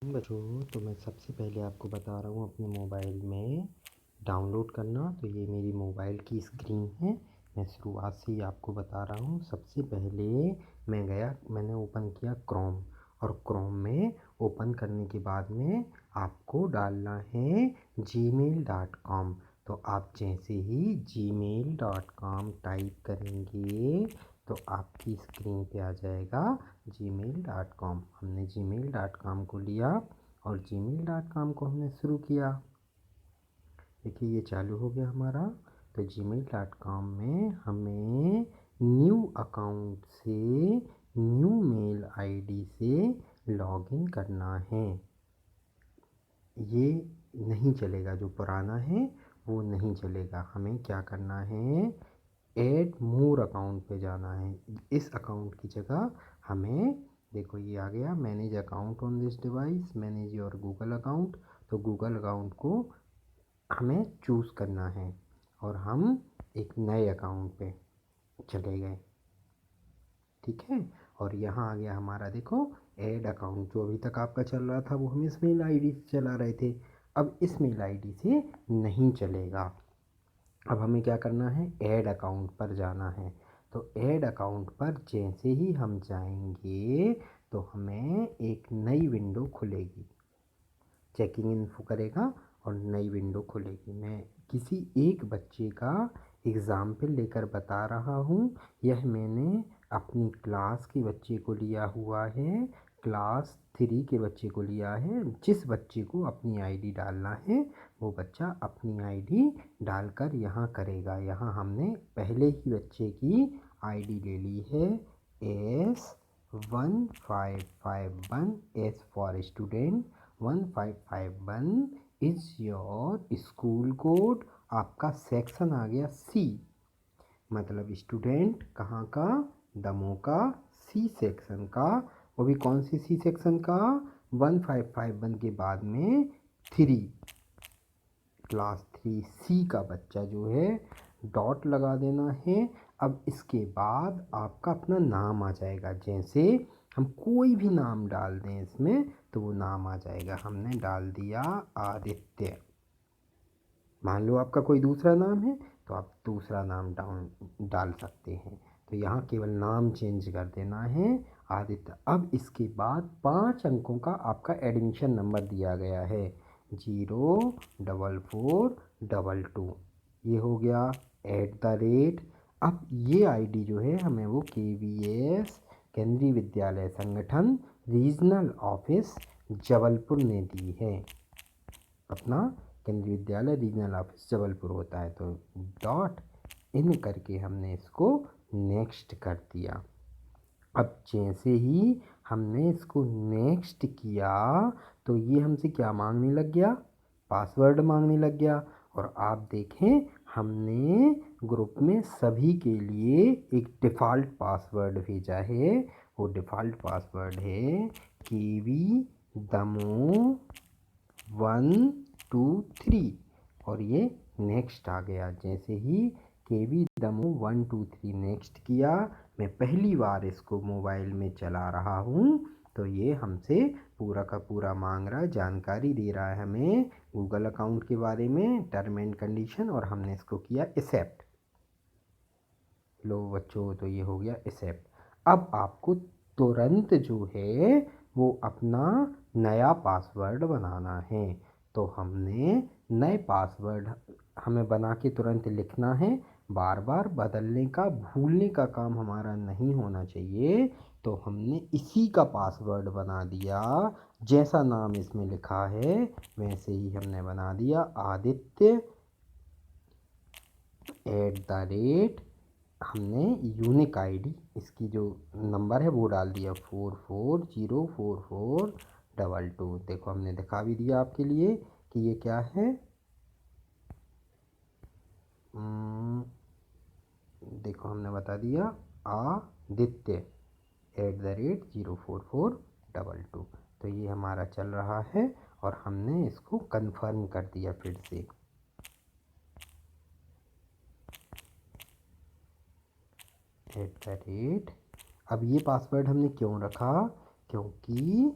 बच्चों, तो मैं सबसे पहले आपको बता रहा हूँ अपने मोबाइल में डाउनलोड करना। तो ये मेरी मोबाइल की स्क्रीन है। मैं शुरुआत से ही आपको बता रहा हूँ। सबसे पहले मैंने ओपन किया क्रोम, और क्रोम में ओपन करने के बाद में आपको डालना है gmail.com। तो आप जैसे ही gmail.com टाइप करेंगे तो आपकी स्क्रीन पे आ जाएगा gmail.com। हमने gmail.com को लिया और gmail.com को हमने शुरू किया। देखिए ये चालू हो गया हमारा। तो gmail.com में हमें न्यू अकाउंट से न्यू मेल आईडी से लॉगिन करना है। ये नहीं चलेगा, जो पुराना है वो नहीं चलेगा। हमें क्या करना है, ऐड मोर अकाउंट पे जाना है। इस अकाउंट की जगह हमें, देखो ये आ गया manage account on this device, manage your Google account. तो गूगल अकाउंट को हमें चूज़ करना है और हम एक नए अकाउंट पे चले गए। ठीक है, और यहाँ आ गया हमारा, देखो ऐड अकाउंट। जो अभी तक आपका चल रहा था वो हम इस मेल आईडी से चला रहे थे, अब इस मेल आईडी से नहीं चलेगा। अब हमें क्या करना है, ऐड अकाउंट पर जाना है। तो ऐड अकाउंट पर जैसे ही हम जाएंगे तो हमें एक नई विंडो खुलेगी, चेकिंग इन्फो करेगा और नई विंडो खुलेगी। मैं किसी एक बच्चे का एग्ज़ाम्पल लेकर बता रहा हूँ। यह मैंने अपनी क्लास के बच्चे को लिया हुआ है, क्लास 3 के बच्चे को लिया है। जिस बच्चे को अपनी आईडी डालना है वो बच्चा अपनी आईडी डालकर यहाँ करेगा। यहाँ हमने पहले ही बच्चे की आईडी ले ली है, S1551, S for student. 1551 is your school code. आपका सेक्शन आ गया सी, मतलब स्टूडेंट कहाँ का, दमोह का, सी सेक्शन का। वो भी कौन सी सी सेक्शन का, 1551 के बाद में 3, क्लास 3C का बच्चा जो है डॉट लगा देना है। अब इसके बाद आपका अपना नाम आ जाएगा। जैसे हम कोई भी नाम डाल दें इसमें तो वो नाम आ जाएगा। हमने डाल दिया आदित्य। मान लो आपका कोई दूसरा नाम है तो आप दूसरा नाम डाल सकते हैं। तो यहाँ केवल नाम चेंज कर देना है, आदित्य। अब इसके बाद 5 अंकों का आपका एडमिशन नंबर दिया गया है, 04422। ये हो गया @ अब ये आईडी जो है हमें वो KVS केंद्रीय विद्यालय संगठन रीजनल ऑफिस जबलपुर ने दी है। अपना केंद्रीय विद्यालय रीजनल ऑफिस जबलपुर होता है। तो डॉट इन करके हमने इसको नेक्स्ट कर दिया। अब जैसे ही हमने इसको नेक्स्ट किया तो ये हमसे क्या मांगने लग गया, पासवर्ड मांगने लग गया। और आप देखें हमने ग्रुप में सभी के लिए एक डिफ़ॉल्ट पासवर्ड भेजा है। वो डिफ़ॉल्ट पासवर्ड है KV दमोह 123, और ये नेक्स्ट आ गया। जैसे ही KV दमोह 123 नेक्स्ट किया, मैं पहली बार इसको मोबाइल में चला रहा हूँ, तो ये हमसे पूरा का पूरा मांग रहा है, जानकारी दे रहा है हमें गूगल अकाउंट के बारे में, टर्म एंड कंडीशन, और हमने इसको किया एक्सेप्ट। लो बच्चों, तो ये हो गया एक्सेप्ट। अब आपको तुरंत जो है वो अपना नया पासवर्ड बनाना है। तो हमने नए पासवर्ड हमें बना के तुरंत लिखना है। बार बार बदलने का, भूलने का काम हमारा नहीं होना चाहिए। तो हमने इसी का पासवर्ड बना दिया, जैसा नाम इसमें लिखा है वैसे ही हमने बना दिया, आदित्य @ हमने यूनिक आईडी, इसकी जो नंबर है वो डाल दिया 440442। देखो हमने दिखा भी दिया आपके लिए कि ये क्या है। देखो हमने बता दिया आदित्य @04422। तो ये हमारा चल रहा है और हमने इसको कंफर्म कर दिया फिर से। @ अब ये पासवर्ड हमने क्यों रखा, क्योंकि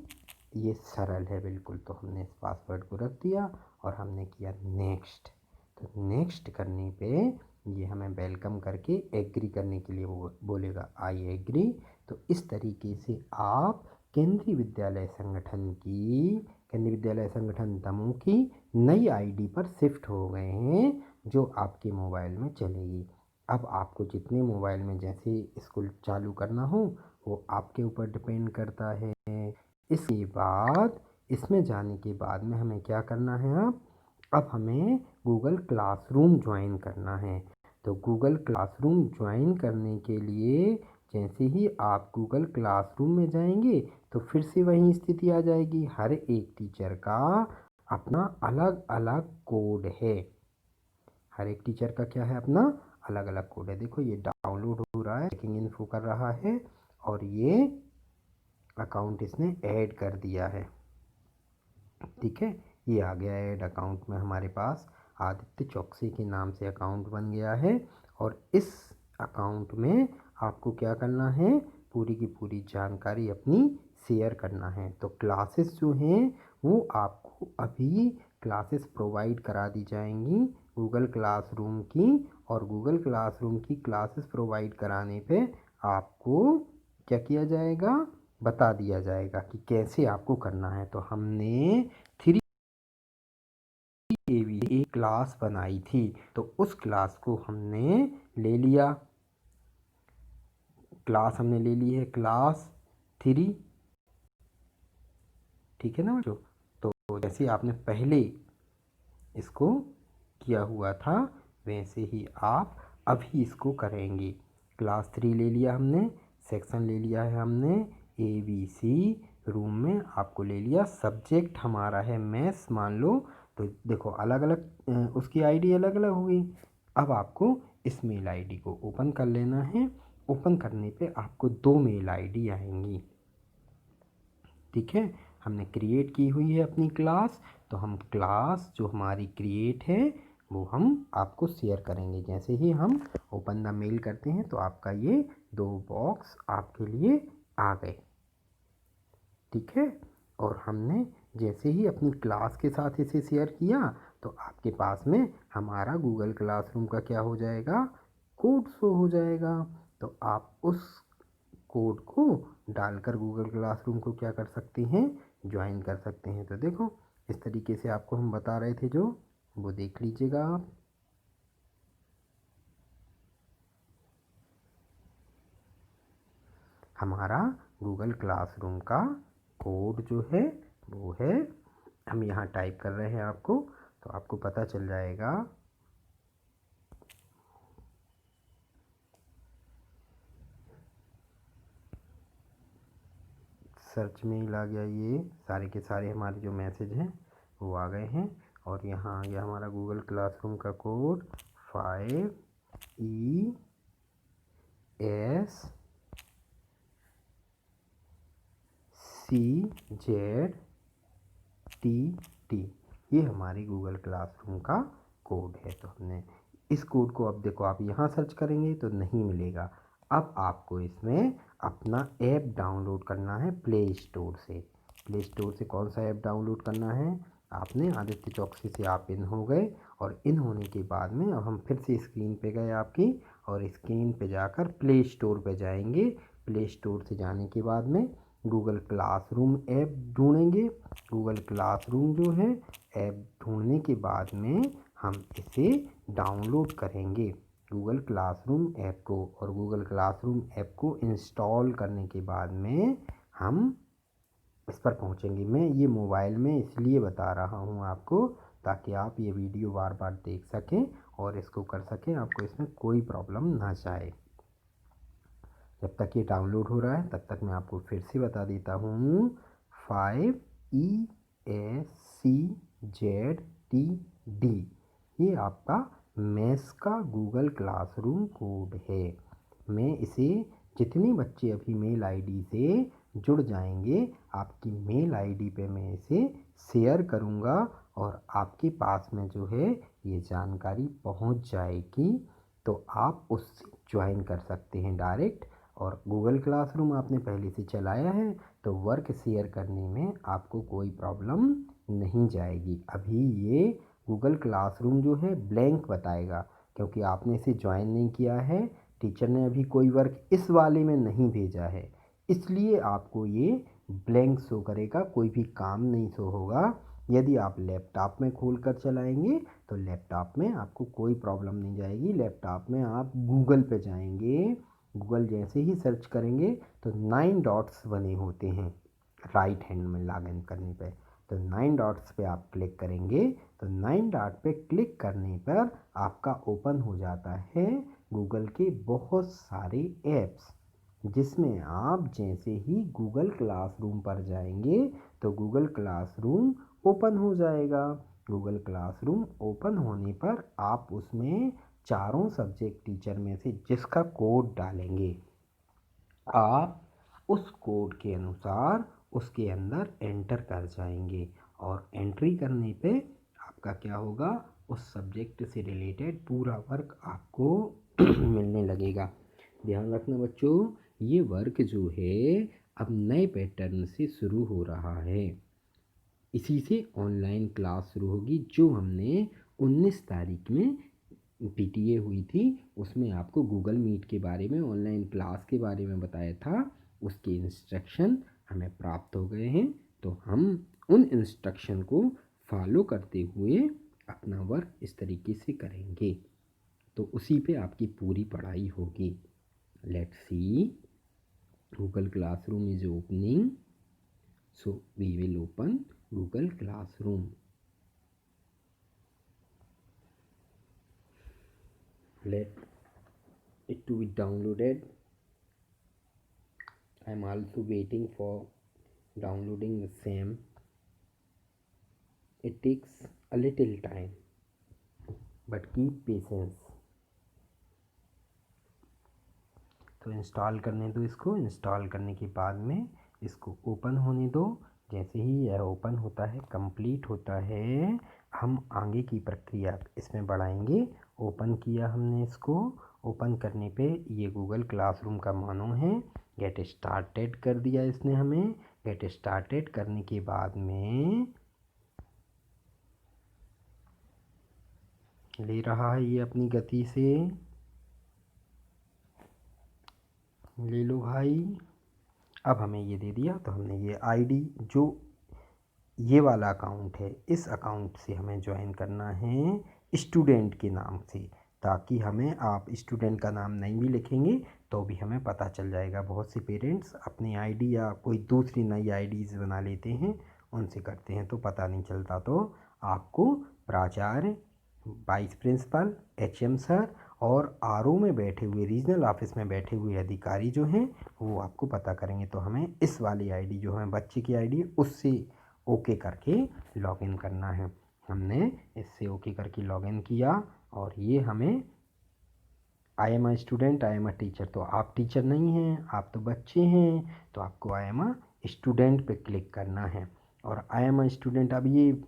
ये सरल है बिल्कुल। तो हमने इस पासवर्ड को रख दिया और हमने किया नेक्स्ट। तो नेक्स्ट करने पे ये हमें वेलकम करके एग्री करने के लिए वो बोलेगा आई एग्री। तो इस तरीके से आप केंद्रीय विद्यालय संगठन दमोह की नई आईडी पर शिफ्ट हो गए हैं, जो आपके मोबाइल में चलेगी। अब आपको जितने मोबाइल में जैसे इसको चालू करना हो वो आपके ऊपर डिपेंड करता है। इसके बाद इसमें जाने के बाद में हमें क्या करना है, अब हमें गूगल क्लासरूम ज्वाइन करना है। तो गूगल क्लासरूम ज्वाइन करने के लिए जैसे ही आप गूगल क्लासरूम में जाएंगे तो फिर से वही स्थिति आ जाएगी। हर एक टीचर का अपना अलग अलग कोड है। हर एक टीचर का क्या है, अपना अलग अलग कोड है। देखो ये डाउनलोड हो रहा है, चेकिंग इन्फो कर रहा है और ये अकाउंट इसने ऐड कर दिया है। ठीक है, ये आ गया ऐड अकाउंट में। हमारे पास आदित्य चौकसी के नाम से अकाउंट बन गया है और इस अकाउंट में आपको क्या करना है, पूरी की पूरी जानकारी अपनी शेयर करना है। तो क्लासेस जो हैं वो आपको अभी क्लासेस प्रोवाइड करा दी जाएंगी गूगल क्लासरूम की, और गूगल क्लासरूम की क्लासेस प्रोवाइड कराने पे आपको क्या किया जाएगा, बता दिया जाएगा कि कैसे आपको करना है। तो हमने 3AV एक क्लास बनाई थी, तो उस क्लास को हमने ले लिया। क्लास हमने ले ली है क्लास 3, ठीक है ना बच्चों। तो जैसे आपने पहले इसको किया हुआ था वैसे ही आप अभी इसको करेंगे। क्लास 3 ले लिया हमने, सेक्शन ले लिया है हमने ABC, रूम में आपको ले लिया, सब्जेक्ट हमारा है मैथ्स मान लो। तो देखो अलग अलग उसकी आईडी अलग अलग होगी। अब आपको इस मेल आईडी को ओपन कर लेना है। ओपन करने पे आपको 2 मेल आईडी आएंगी। ठीक है, हमने क्रिएट की हुई है अपनी क्लास, तो हम क्लास जो हमारी क्रिएट है वो हम आपको शेयर करेंगे। जैसे ही हम ओपन द मेल करते हैं तो आपका ये 2 बॉक्स आपके लिए आ गए। ठीक है, और हमने जैसे ही अपनी क्लास के साथ इसे शेयर किया तो आपके पास में हमारा गूगल क्लासरूम का क्या हो जाएगा, कोड शो हो जाएगा। तो आप उस कोड को डालकर गूगल क्लासरूम को क्या कर सकते हैं, ज्वाइन कर सकते हैं। तो देखो इस तरीके से आपको हम बता रहे थे, जो वो देख लीजिएगा आप। हमारा गूगल क्लासरूम का कोड जो है वो है, हम यहाँ टाइप कर रहे हैं आपको, तो आपको पता चल जाएगा। सर्च में ही ला गया, ये सारे के सारे हमारे जो मैसेज हैं वो आ गए हैं। और यहाँ आ गया हमारा गूगल क्लासरूम का कोड 5ESCZTT, ये हमारी गूगल क्लासरूम का कोड है। तो हमने इस कोड को, अब देखो आप यहाँ सर्च करेंगे तो नहीं मिलेगा। अब आपको इसमें अपना ऐप डाउनलोड करना है प्ले स्टोर से। प्ले स्टोर से कौन सा ऐप डाउनलोड करना है, आपने आदित्य चौकसी से आप इन हो गए, और इन होने के बाद में अब हम फिर से स्क्रीन पे गए आपकी, और स्क्रीन पे जाकर प्ले स्टोर पे जाएंगे। प्ले स्टोर से जाने के बाद में गूगल क्लासरूम ऐप ढूंढेंगे। गूगल क्लासरूम जो है ऐप ढूंढने के बाद में हम इसे डाउनलोड करेंगे गूगल क्लासरूम ऐप को, और गूगल क्लासरूम ऐप को इंस्टॉल करने के बाद में हम इस पर पहुंचेंगे। मैं ये मोबाइल में इसलिए बता रहा हूँ आपको ताकि आप ये वीडियो बार बार देख सकें और इसको कर सकें, आपको इसमें कोई प्रॉब्लम ना जाए। जब तक ये डाउनलोड हो रहा है तब तक मैं आपको फिर से बता देता हूँ, 5ESCZTD ये आपका मैथ्स का गूगल क्लासरूम कोड है। मैं इसे जितने बच्चे अभी मेल आईडी से जुड़ जाएंगे आपकी मेल आईडी पे मैं इसे शेयर करूँगा, और आपके पास में जो है ये जानकारी पहुँच जाएगी। तो आप उससे ज्वाइन कर सकते हैं डायरेक्ट। और गूगल क्लासरूम आपने पहले से चलाया है तो वर्क शेयर करने में आपको कोई प्रॉब्लम नहीं जाएगी। अभी ये गूगल क्लासरूम जो है ब्लैंक बताएगा, क्योंकि आपने इसे ज्वाइन नहीं किया है, टीचर ने अभी कोई वर्क इस वाले में नहीं भेजा है, इसलिए आपको ये ब्लैंक शो करेगा, कोई भी काम नहीं शो होगा। यदि आप लैपटॉप में खोल कर चलाएंगे तो लैपटॉप में आपको कोई प्रॉब्लम नहीं जाएगी। लैपटॉप में आप गूगल पे जाएंगे, गूगल जैसे ही सर्च करेंगे तो 9 डॉट्स बने होते हैं राइट हैंड में लॉगिन करने पे, तो 9 डॉट्स पे आप क्लिक करेंगे तो 9 डॉट पे क्लिक करने पर आपका ओपन हो जाता है गूगल के बहुत सारे ऐप्स, जिसमें आप जैसे ही गूगल क्लासरूम पर जाएंगे तो गूगल क्लासरूम ओपन हो जाएगा। गूगल क्लासरूम ओपन होने पर आप उसमें चारों सब्जेक्ट टीचर में से जिसका कोड डालेंगे, आप उस कोड के अनुसार उसके अंदर एंटर कर जाएंगे, और एंट्री करने पे आपका क्या होगा, उस सब्जेक्ट से रिलेटेड पूरा वर्क आपको मिलने लगेगा। ध्यान रखना बच्चों, ये वर्क जो है अब नए पैटर्न से शुरू हो रहा है। इसी से ऑनलाइन क्लास शुरू होगी, जो हमने 19 तारीख में पीटीए हुई थी, उसमें आपको गूगल मीट के बारे में, ऑनलाइन क्लास के बारे में बताया था। उसके इंस्ट्रक्शन हमें प्राप्त हो गए हैं, तो हम उन इंस्ट्रक्शन को फॉलो करते हुए अपना वर्क इस तरीके से करेंगे, तो उसी पे आपकी पूरी पढ़ाई होगी। Let's see, Google classroom is opening, so we will open Google classroom. Let it to be downloaded. I am also waiting for downloading the same. It takes a little time, but keep patience. तो install करने दो इसको, install करने के बाद में इसको open होने दो। जैसे ही यह ओपन होता है, कंप्लीट होता है, हम आगे की प्रक्रिया इसमें बढ़ाएंगे। ओपन किया हमने इसको, ओपन करने पे ये गूगल क्लासरूम का मानो है, गेट स्टार्टेड कर दिया इसने हमें। गेट स्टार्टेड करने के बाद में ले रहा है ये अपनी गति से, ले लो भाई। अब हमें ये दे दिया, तो हमने ये आईडी, जो ये वाला अकाउंट है, इस अकाउंट से हमें ज्वाइन करना है स्टूडेंट के नाम से, ताकि हमें, आप स्टूडेंट का नाम नहीं भी लिखेंगे तो भी हमें पता चल जाएगा। बहुत से पेरेंट्स अपनी आईडी या कोई दूसरी नई आईडीज़ बना लेते हैं, उनसे करते हैं तो पता नहीं चलता। तो आपको प्राचार्य, वाइस प्रिंसिपल, एचएम सर और आरओ में बैठे हुए, रीजनल ऑफिस में बैठे हुए अधिकारी जो हैं वो आपको पता करेंगे। तो हमें इस वाली आईडी जो है बच्चे की आईडी, उससे ओके करके लॉगिन करना है। हमने इससे ओके करके लॉगिन किया, और ये हमें I am a student, I am a teacher, तो आप टीचर नहीं हैं, आप तो बच्चे हैं, तो आपको आई एम अ स्टूडेंट पे क्लिक करना है। और आई एम अ स्टूडेंट, अब ये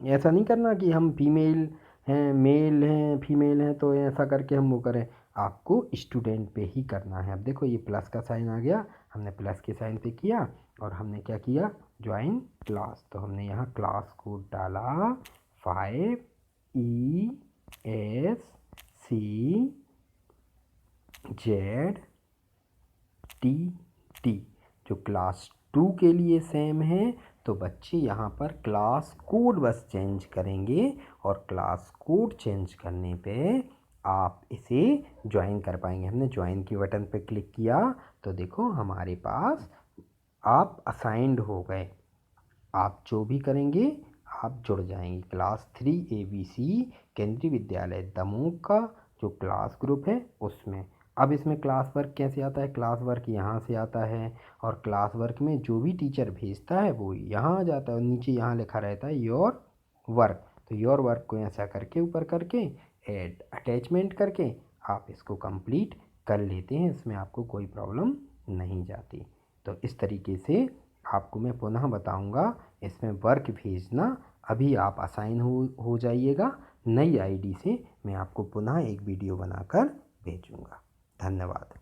ऐसा नहीं करना कि हम फीमेल हैं, मेल हैं, फीमेल हैं, तो ऐसा करके हम वो करें, आपको स्टूडेंट पे ही करना है। अब देखो ये प्लस का साइन आ गया, हमने प्लस के साइन पे किया, और हमने क्या किया, ज्वाइन क्लास, तो हमने यहाँ क्लास कोड डाला 5ESCZTT, जो क्लास 2 के लिए सेम है। तो बच्चे यहाँ पर क्लास कोड बस चेंज करेंगे, और क्लास कोड चेंज करने पे आप इसे ज्वाइन कर पाएंगे। हमने ज्वाइन के बटन पे क्लिक किया, तो देखो हमारे पास आप असाइंड हो गए, आप जो भी करेंगे आप जुड़ जाएंगे। क्लास 3 ABC केंद्रीय विद्यालय दमोह का जो क्लास ग्रुप है उसमें। अब इसमें क्लास वर्क कैसे आता है, क्लास वर्क यहाँ से आता है, और क्लास वर्क में जो भी टीचर भेजता है वो यहाँ आ जाता है, और नीचे यहाँ लिखा रहता है योर वर्क। तो योर वर्क को ऐसा करके ऊपर करके ऐड अटैचमेंट करके आप इसको कंप्लीट कर लेते हैं, इसमें आपको कोई प्रॉब्लम नहीं जाती। तो इस तरीके से आपको मैं पुनः बताऊंगा, इसमें वर्क भेजना अभी आप असाइन हो जाइएगा। नई आईडी से मैं आपको पुनः एक वीडियो बनाकर भेजूंगा। धन्यवाद।